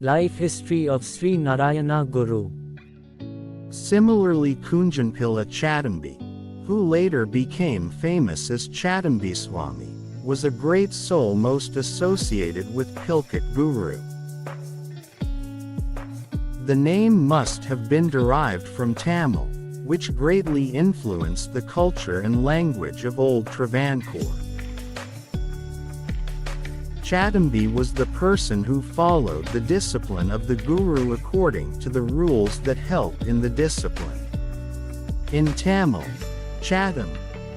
Life history of Sree Narayana Guru. Similarly, Kunjanpilla Chatambi, who later became famous as Chatambi Swami, was a great soul most associated with Pilkut Guru. The name must have been derived from Tamil, which greatly influenced the culture and language of old Trivandrum. Chatambi was the person who followed the discipline of the Guru according to the rules that helped in the discipline. In Tamil, Chatam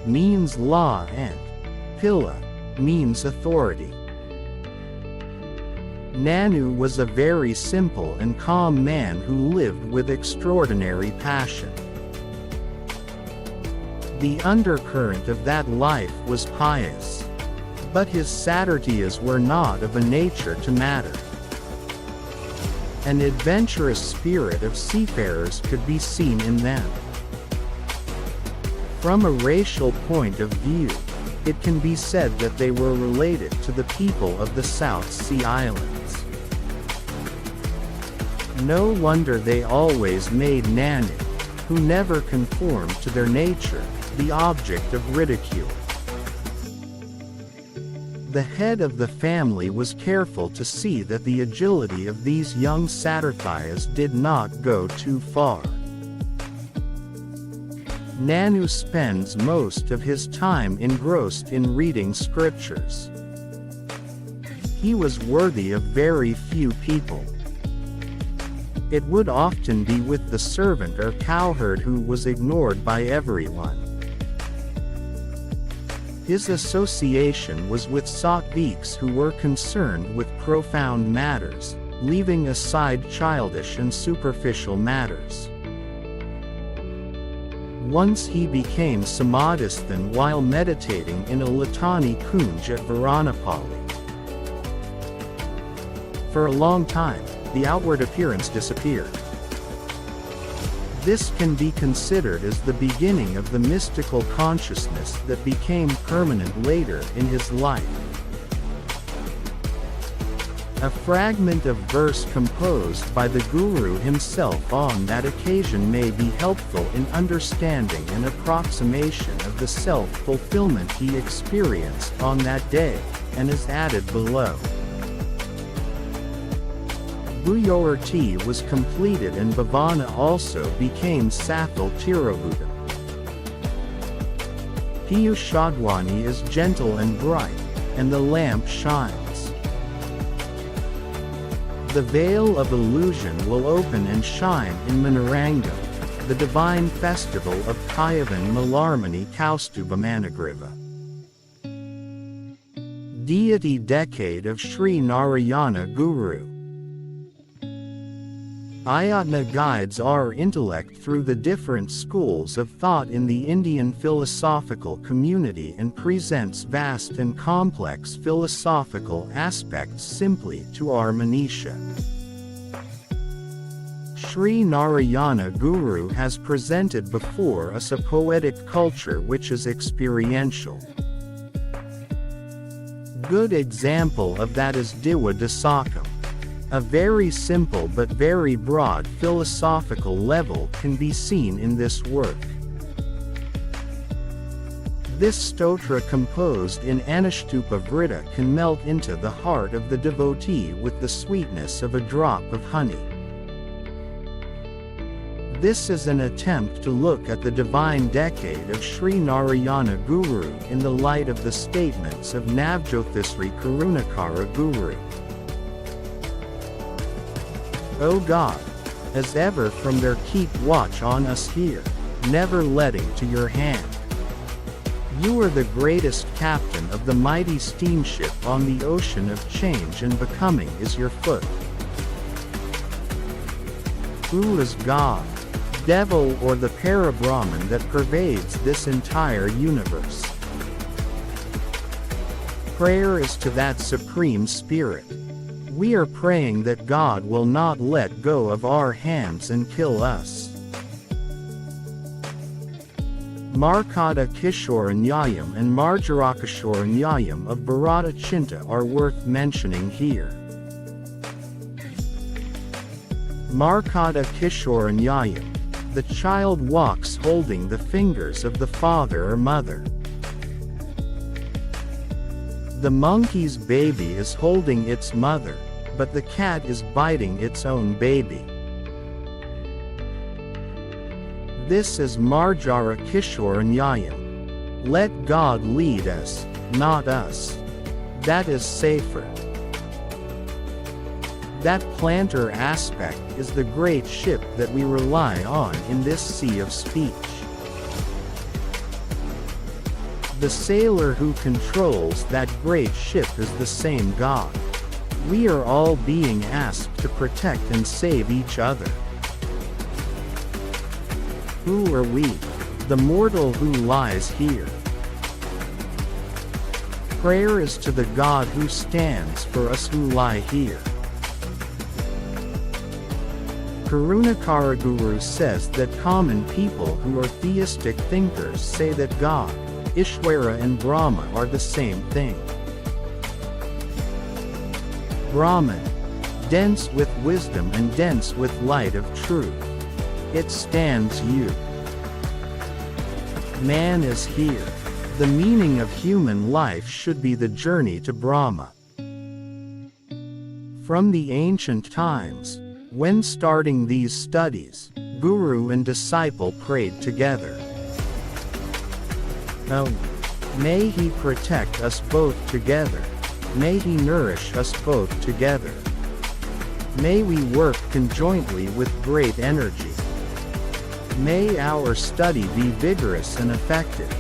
means law and Pilla means authority. Nanu was a very simple and calm man who lived with extraordinary passion. The undercurrent of that life was pious. But his satirties were not of a nature to matter. An adventurous spirit of seafarers could be seen in them. From a racial point of view, it can be said that they were related to the people of the South Sea Islands. No wonder they always made Nanu, who never conformed to their nature, the object of ridicule. The head of the family was careful to see that the agility of these young satirthias did not go too far. Nanu spends most of his time engrossed in reading scriptures. He was worthy of very few people. It would often be with the servant or cowherd who was ignored by everyone. His association was with Sattviks who were concerned with profound matters, leaving aside childish and superficial matters. Once he became samadhisthan while meditating in a Latani Kunj at Varanapalli. For a long time, the outward appearance disappeared. This can be considered as the beginning of the mystical consciousness that became permanent later in his life. A fragment of verse composed by the Guru himself on that occasion may be helpful in understanding an approximation of the self-fulfillment he experienced on that day, and is added below. Buyorti was completed and Bhavana also became Sathal Tirobudam. Piyushadwani is gentle and bright, and the lamp shines. The veil of illusion will open and shine in Manarangam, the divine festival of Kayavan Malarmani Kaustubhamanagriva. Deity Decade of Sree Narayana Guru. Ayatna guides our intellect through the different schools of thought in the Indian philosophical community and presents vast and complex philosophical aspects simply to our Manisha. Sree Narayana Guru has presented before us a poetic culture which is experiential. Good example of that is Diwa Dasakam. A very simple but very broad philosophical level can be seen in this work. This stotra composed in Anushtupa Vrita can melt into the heart of the devotee with the sweetness of a drop of honey. This is an attempt to look at the divine decade of Sree Narayana Guru in the light of the statements of Navjyotisri Karunakara Guru. O God, as ever from there keep watch on us here, never letting to your hand. You are the greatest captain of the mighty steamship on the ocean of change, and becoming is your foot. Who is God, devil or the Parabrahman that pervades this entire universe? Prayer is to that Supreme Spirit. We are praying that God will not let go of our hands and kill us. Markada Kishore Nyayam and Marjarakishore Nyayam of Bharata Chinta are worth mentioning here. Markada Kishoranyayam. The child walks holding the fingers of the father or mother. The monkey's baby is holding its mother, but the cat is biting its own baby. This is Marjara Kishoranyayam. Let God lead us, not us. That is safer. That planter aspect is the great ship that we rely on in this sea of speech. The sailor who controls that great ship is the same God. We are all being asked to protect and save each other. Who are we? The mortal who lies here. Prayer is to the God who stands for us who lie here. Karunakara Guru says that common people who are theistic thinkers say that God, Ishwara and Brahma are the same thing. Brahman, dense with wisdom and dense with light of truth. It stands you. Man is here. The meaning of human life should be the journey to Brahma. From the ancient times, when starting these studies, Guru and disciple prayed together. Oh, may He protect us both together. May He nourish us both together. May we work conjointly with great energy. May our study be vigorous and effective.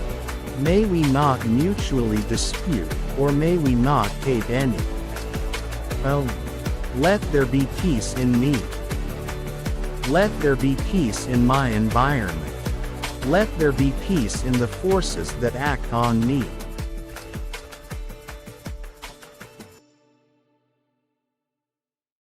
May we not mutually dispute, or may we not hate any. Oh, let there be peace in me. Let there be peace in my environment. Let there be peace in the forces that act on me.